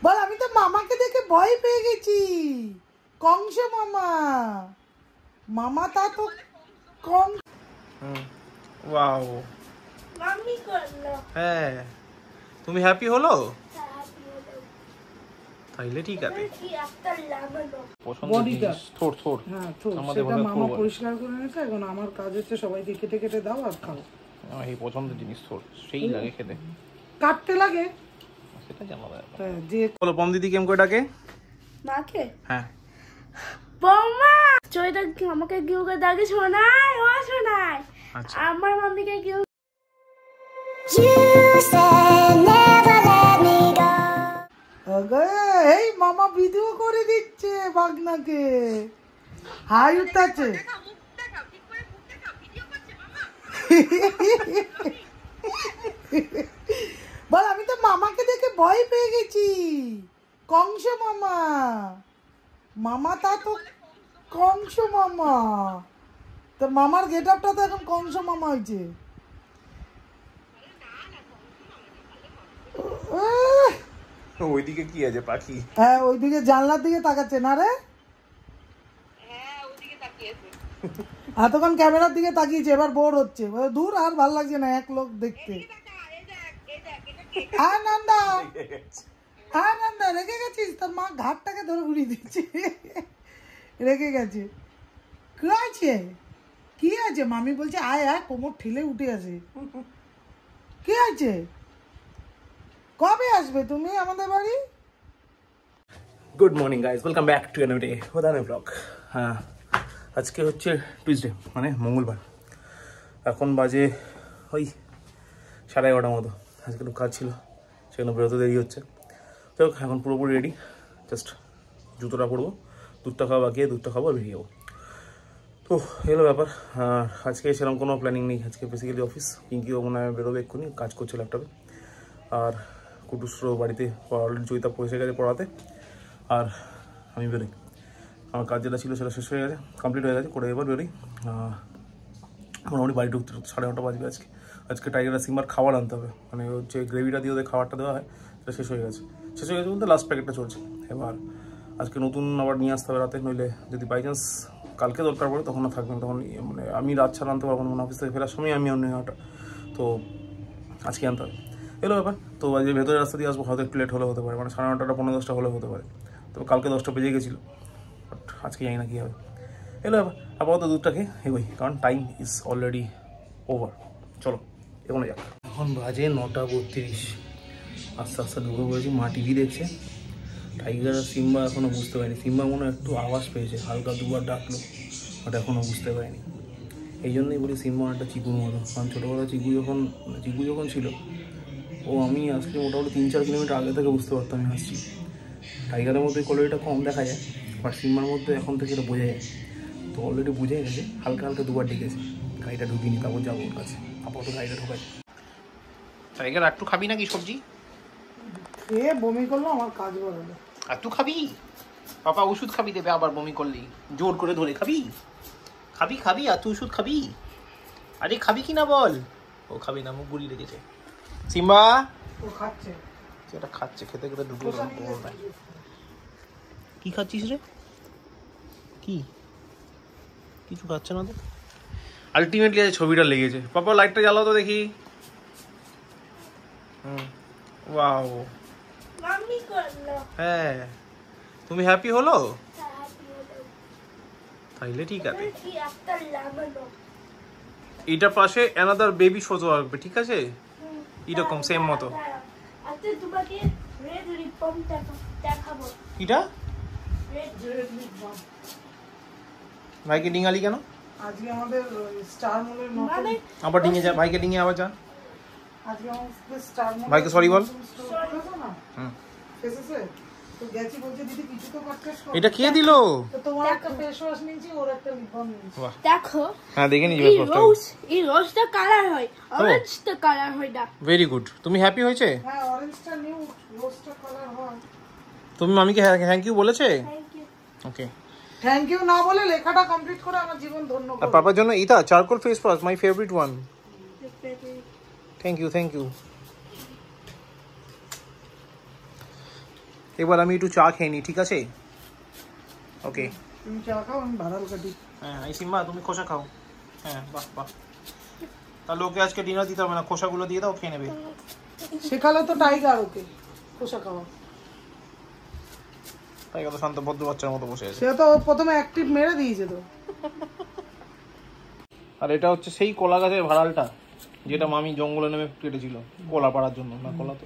বল আমি তো মামাকে দেখে ভয় পেয়ে গেছি। কংস মামা, মামা তা তো কং। ওয়াও মাম্মি করলো। হ্যাঁ তুমি হ্যাপি হলো তাইলে ঠিক আছে। কি একটা লাগালো বডিটা থোড় থোড় হ্যাঁ তো সেটা মামা পরিষ্কার করে নিয়েছে। এখন আমার কাজ হচ্ছে সবাইকে কেটে কেটে দাও আর খাও। এই পছন্দের জিনিস থোড় সেই লাগে খেতে। কাটতে লাগে সেটা জানা ব্যাপার। হ্যাঁ যে বলো পম দিদি কেম করে ডাকে? মাকে হ্যাঁ বৌমা চয়টা আমাকে কেউ করে ডাকে শোনায় ও শোনায়। আচ্ছা আমার মাম্মিকে কেউ এই মামা ভিডিও করে দিচ্ছে বাগনাকে। হাই উঠতেছে। বল আমি তো মামাকে দেখে ভয় পেয়ে গেছি। কংস মামা, মামা তা তো কংস মামা। তোর মামার গেট আপটা তো এখন কংস মামা হয়েছে। ওইদিকে কি আছে পাখি? হ্যাঁ ওইদিকে জানলার দিকে তাকাচ্ছে না রে? এতক্ষণ ক্যামেরার দিকে তাকিয়েছে, এবার বোর হচ্ছে। দূর আর ভাল লাগছে না এক লোক দেখতে। আনন্দা আনন্দা রেখে গেছিস? তোর মা ঘাটটাকে ধরে উড়িয়ে দিচ্ছে। রেখে গেছে। কি আছে কি আছে? মামি বলছে আয় আয়, কোমর ঠেলে উঠে আসে। কি আছে? কবে আসবে তুমি আমাদের বাড়ি? Good morning guys, welcome back to N day with a new blog. হ্যাঁ আজকে হচ্ছে টুইসডে মানে মঙ্গলবার। এখন বাজে ওই 11:30 মতো। আজকে একটু কাজ ছিল সেখানে বেরোতে দেরি হচ্ছে। তো এখন পুরোপুরি রেডি, জাস্ট জুতোটা পরবো, দুধটা খাওয়া বাকি, দুধটা খাবো আর বেরিয়ে যাবো। তো এলো ব্যাপার। আজকে সেরকম কোনো প্ল্যানিং নেই। আজকে বেসিক্যালি অফিস, পিঙ্কিও মনে হয় বেরোবে এক্ষুনি, কাজ করছে ল্যাপটপে। আর কুটুসরো বাড়িতে অলরেডি জয়িতা পয়সা গেছে পড়াতে। আর আমি বেরোই, আমার কাজ যেটা ছিল সেটা শেষ হয়ে গেছে, কমপ্লিট হয়ে গেছে, করে এবার বেরোই। মোটামুটি বাড়ি ঢুকতে 9:30 বাজবে। আজকে টাইগার আর সিম্বার খাবার আনতে হবে, মানে হচ্ছে গ্রেভিটা দিয়ে ওদের খাবারটা দেওয়া হয়, সেটা শেষ হয়ে গেছে বলতে লাস্ট প্যাকেটটা চলছে। এবার আজকে নতুন আবার নিয়ে আসতে হবে রাতে, নইলে যদি বাই চান্স কালকে দরকার পড়ে তখন না থাকবেন, তখন মানে আমি রাত ছাড়া আনতে পারবো না, অফিস থেকে ফেরার সময় আমি অন্য নেওয়াটা, তো আজকে আনতে হবে। এলো ব্যাপার। তো আজকে ভেতরের রাস্তা দিয়ে আসবো, হয়তো একটু লেট হলে হতে পারে, মানে 9:30 9:45 হলে হতে পারে। তবে কালকে 10টা বেজে গেছিলো, বাট আজকে জানি না কী হবে। এলো ব্যাপার। আপাতত দুধটা খেয়ে এগোই, কারণ টাইম ইজ অলরেডি ওভার। চলো এখনো যাক। এখন বাজে 9:32। আস্তে আস্তে ঢুকে পড়েছি। মা টিভি দেখছে, টাইগার আর সিম্বা এখনও বুঝতে পারিনি। সিম্বা মনে হয় একটু আওয়াজ পেয়েছে, হালকা দুবার ডাকলো, বাট এখনও বুঝতে পারিনি। এই জন্যই বলি সিম্বা একটা চিকুর মতো, কারণ ছোটোবেলা চিকু যখন ছিল, ও আমি আসলে মোটামুটি 3-4 কিলোমিটার আগে থেকে বুঝতে পারতাম আমি আসছি। টাইগারের মধ্যে কোয়ালিটিটা কম দেখা যায়, বাট সিম্বার মধ্যে এখন থেকে এটা বোঝা যায়। তো অলরেডি বুঝে গেছে, হালকা হালকা দুবার ডেকেছে। গাড়িটা ঢুকিনি, তারপর যাবো ওর কাছে। আপাতত গাড়িটা ঢোকাই। টাইগার একটু খাবি নাকি সবজি? খেয়ে বমি করলো, আমার কাজ বাড়ালো। একটু খাবি? পাপা ওষুধ খাবি দেবে আবার বমি করলি, জোর করে ধরে খাবি? খাবি আর তুই ওষুধ খাবি? আরে খাবি কি না বল? ও খাবি না, মুখ গুলি রেখেছে। সিম্বা ও খাচ্ছে, সেটা খাচ্ছে, খেতে খেতে ঢুকলো। কি খাচ্ছিস রে? কি কিছু খাচ্ছে না তো? আলটিমেটলি আজ ছবিটা লেগেছে। পাপা লাইটটা জ্বালাও তো দেখি। ওয়াও মাম্মি করলো। হ্যাঁ তুমি হ্যাপি হলো তাইলে ঠিক আছে। কি একটা লাগালো এটার পাশে অ্যানাদার বেবি ফটো আসবে, ঠিক আছে? এরকম সেম মতো। আচ্ছা তোমাকে রেড লিপ বাম দেখাবো। এটা রেড লিপ বাম। ভাইকে ডিঙালি কেন? আজকে আমাদের স্টার মলের নতুন, আবার ডিঙে যা, ভাইকে ডিঙে আবার যা। আজকে আমাদের স্টার মল, ভাইকে সরি বল। এসেছে তো গেছি, বলছে দিদি কিছু তো পারচেজ করো। এটা কে দিল? তো তোমার একটা ফেস ওয়াশ নিয়েছি, ওর একটা লিপ বাম নিয়েছি। দেখো হ্যাঁ দেখে নিয়ে এই রোজ, এই রোজটা কালার হয়, অরেঞ্জটা কালার হয় না। Very good. তুমি হ্যাপি হয়েছে? হ্যাঁ অরেঞ্জটা নিউ, রোজটা কালার হয়। তুমি মামিকে থ্যাংক ইউ বলেছে? Thank you. Okay, thank you না বলে লেখাটা কমপ্লিট করে আমার জীবন ধন্য আর করো। পাপার জন্য এটা charcoal face wash, my favourite one. Thank you এবার আমি একটু চা খেয়ে নিই, ঠিক আছে? ওকে, তুমি চা খাও, আমি ভাড়াল কাটি। হ্যাঁ এই সিম্বা তুমি খোসা খাও। হ্যাঁ বাহ বাহ, তাহলে ওকে আজকে ডিনার দিতে হবে না, খোসাগুলো দিয়ে দাও, খেয়ে নেবে। শেখালে তো টাইগার ওকে খোসা খাওয়া। তাই কত শান্ত ভদ্র বাচ্চার মতো বসে আছে। সে তো প্রথমে অ্যাক্টিভ মেরে দিয়েছে তো। আর এটা হচ্ছে সেই কলা গাছের ভাড়ালটা যেটা মামি জঙ্গলে নেমে কেটেছিল কলা পাড়ার জন্য। না কলা তো,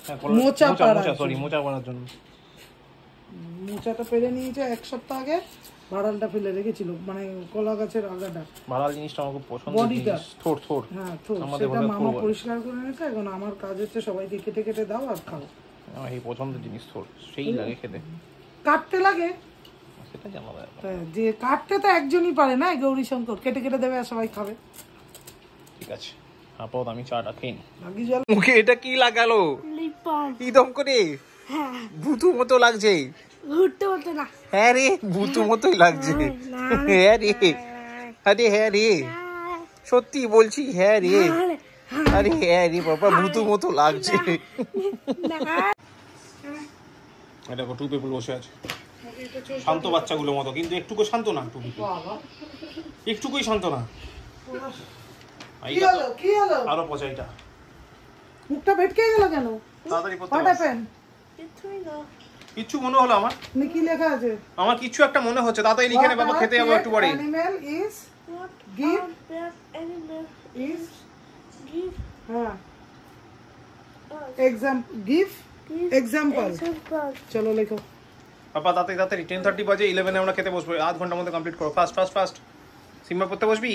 হ্যাঁ মোচা সরি মোচা পাড়ার জন্য। মোচাটা পেরে নিয়েছে 1 সপ্তাহ আগে, ভাড়ালটা ফেলে রেখেছিল, মানে কলা গাছের আগাটা। ভাড়াল জিনিসটা আমার খুব পছন্দের বডিটা। জিনিস। থোড় থোড়, হ্যাঁ তো আমাদের সেটা ভাষায় মামা থোড় বলে। পরিষ্কার করে নিয়েছে, এখন আমার কাজ হচ্ছে সবাইকে কেটে কেটে দাও আর খাও। আমার এই পছন্দের জিনিস থোড়, সেই লাগে খেতে। কাটতে লাগে, সেটা জানা যায়। হ্যাঁ, যে কাটতে তো একজনই পারে না, গৌরী শঙ্কর কেটে কেটে দেবে আর সবাই খাবে। ঠিক আছে, আপাতত আমি চাটা খেয়ে নিই। বাকি জল মুখে এটা কি লাগালো লিপম। ইদম করে? হ্যাঁ, ভূতু মতো লাগছে। ঘুরতে হতো না। হ্যাঁ রে, ভূতু মতোই লাগছে। হ্যাঁ রে, আরে হ্যাঁ রে, সত্যি বলছি, হ্যাঁ রে, আরে হ্যাঁ রে বাবা, ভূতু মতো লাগছে। এটা টু পিপল বসে আছে শান্ত বাচ্চাগুলোর মতো, কিন্তু একটুকু শান্ত না, একটুকুই শান্ত না। কি হলো, কি হলো? আরো পচাইটা মুখটা ভেটকে গেল কেন? তাড়াতাড়ি করতে What হবে। happened? কিচ্ছু মনে হলো আমার, কি লেখা আছে? আমার কিচ্ছু একটা মনে হচ্ছে, তাড়াতাড়ি লিখে নে বাবা, খেতে যাবো একটু পরে। Animal is give is হ্যাঁ give example। চলো লেখো। পাপা তাড়াতাড়ি তাড়াতাড়ি, 10:30 বাজে, 11 আমরা খেতে বসবো, আধ ঘন্টার মধ্যে কমপ্লিট করো। Fast fast fast. সিম্বা পড়তে বসবি?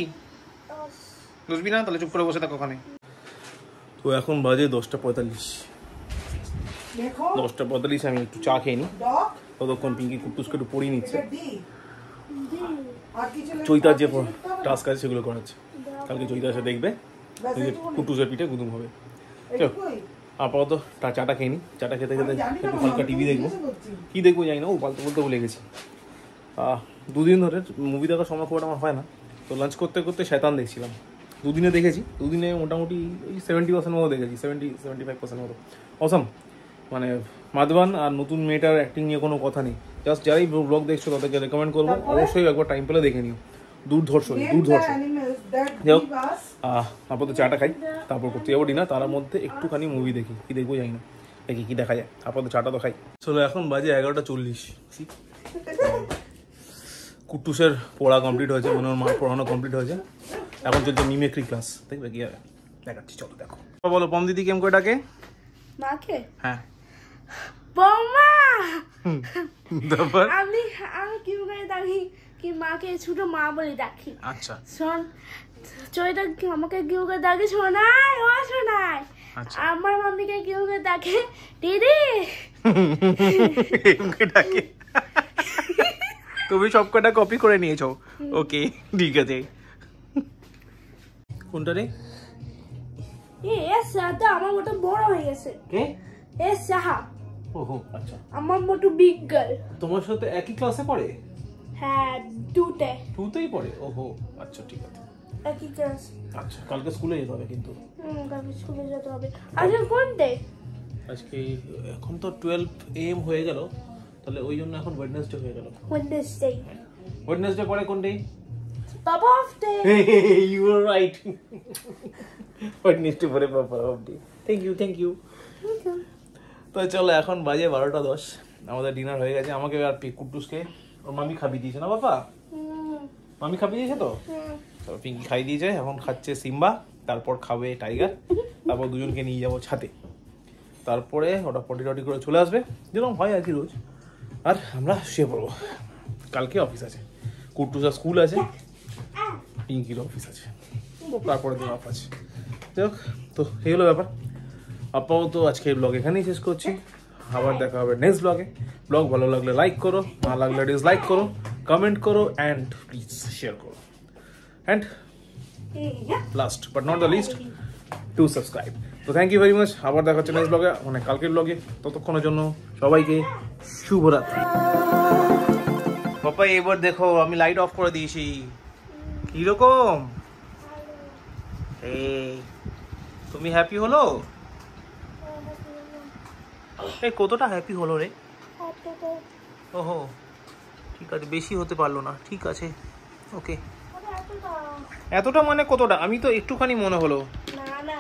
বসবি না? তাহলে চুপ করে বসে থাকো ওখানে। তো এখন বাজে 10:45। দেখো 10:45 আমি একটু চা খেয়ে নিই, ডগ ততক্ষণ পিঙ্কি কুটুসকে একটু পড়িয়ে নিচ্ছে। ডি আর কিছু লেখা চৈতার যে টাস্ক আছে সেগুলো করাচ্ছে, কালকে চৈতা এসে দেখবে কুটুসের পিঠে গুদুম হবে। চল আপাতত চাটা খেয়ে নিই, চাটা খেতে খেতে একটু হালকা টিভি দেখবো। কি দেখবো জানি না, ও পালতে বলতে ভুলে গেছি। 2 দিন ধরে মুভি দেখার সময় খুব আমার হয় না, তো লাঞ্চ করতে করতে শয়তান দেখছিলাম। 2 দিনে দেখেছি, 2 দিনে মোটামুটি ওই 70% মতো দেখেছি, 70-75% মতো। অসাম, মানে মাধবান আর নতুন মেয়েটার অ্যাক্টিং নিয়ে কোনো কথা নেই। জাস্ট যারাই ব্লগ দেখছো তাদেরকে রেকমেন্ড করবো, অবশ্যই একবার টাইম পেলে দেখে নিও। দুর্ধর্ষ দুর্ধর্ষ। যাই হোক, আপাতত চাটা খাই, তারপর করতে যাবো ডিনার। তার মধ্যে একটুখানি মুভি দেখি, কি দেখবো জানি না, দেখি কি দেখা যায়। আপাতত চাটা তো খাই। চলো এখন বাজে 11:40। কুটুসের পড়া কমপ্লিট হয়েছে, মনে হয় মার পড়ানো কমপ্লিট হয়েছে, এখন চলছে মিমিক্রি ক্লাস। দেখবে কি হবে, দেখাচ্ছি, চলো দেখো। বলো পম দিদি কেমন করে ডাকে? মাকে হ্যাঁ বৌমা। তারপর আমি কি করে ডাকি, কি মাকে ছোট মা বলে ডাকি। আচ্ছা শোন, চৈতা আমাকে কি করে ডাকে শোনাই, ও শোনাই। আচ্ছা। আমার মাম্মিকে কি করে ডাকে দিদি। ডাকে তুমি সবকটা কপি করে নিয়েছো? ওকে ঠিক আছে। কোনটা রে? এস সাহাটা আমার মতো বড় হয়ে গেছে। কে? এস সাহা। ওহো আচ্ছা, আমার মতো বিগ গার্ল। তোমার সাথে একই ক্লাসে পড়ে? হ্যাঁ, 2তে। 2তেই পড়ে? ওহো আচ্ছা ঠিক আছে। একই ক্লাস। আচ্ছা, কালকে স্কুলে যেতে হবে কিন্তু। কালকে স্কুলে যেতে হবে। আজকে কোন ডে? আজকে এখন তো 12 AM হয়ে গেল, তাহলে ওই জন্য এখন ওয়েডনেসডে হয়ে গেল। ওয়েডনেসডে। ওয়েডনেসডে পরে কোন ডে? বাবা off day. You are right, Wednesday পরে বাবা off day. Thank you thank you. তো চলো এখন বাজে 12:10, আমাদের ডিনার হয়ে গেছে। আমাকে আর কুটুসকে ওর মামি খাবি দিয়েছে না বাবা? মামি খাবি দিয়েছে তো? চলো পিঙ্কি খাই দিয়েছে, এখন খাচ্ছে সিম্বা, তারপর খাবে টাইগার, তারপর দুজনকে নিয়ে যাবো ছাদে, তারপরে ওটা পটি টটি করে চলে আসবে, যেরকম হয় আর কি রোজ। আর আমরা শুয়ে পড়বো, কালকে অফিস আছে, কুটুসের স্কুল আছে, পিঙ্কির অফিস আছে, তারপরে দিন অফ আছে। যাই হোক, তো এই হলো ব্যাপার। আপাতত আজকে ব্লগ এখানেই শেষ করছি, আবার দেখা হবে নেক্সট ব্লগে। ব্লগ ভালো লাগলে লাইক করো, না লাগলে ডিসলাইক করো, কমেন্ট করো অ্যান্ড প্লিজ শেয়ার করো। And last but not the least, to subscribe. তো থ্যাংক ইউ ভেরি মাচ, আবার দেখা হচ্ছে নেক্সট ব্লগে, মানে কালকের ব্লগে। ততক্ষণের জন্য সবাইকে শুভরাত্রি। বাবা এবার দেখো আমি লাইট অফ করে দিয়েছি, কিরকম? এই তুমি হ্যাপি হলো? এই কতটা হ্যাপি হলো রে? এতটা ওহো, ঠিক আছে, বেশি হতে পারলো না, ঠিক আছে, ওকে। এতটা এতটা মানে কতটা? আমি তো একটুখানি মনে হলো। না না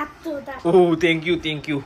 এতটা ও থ্যাংক ইউ থ্যাংক ইউ।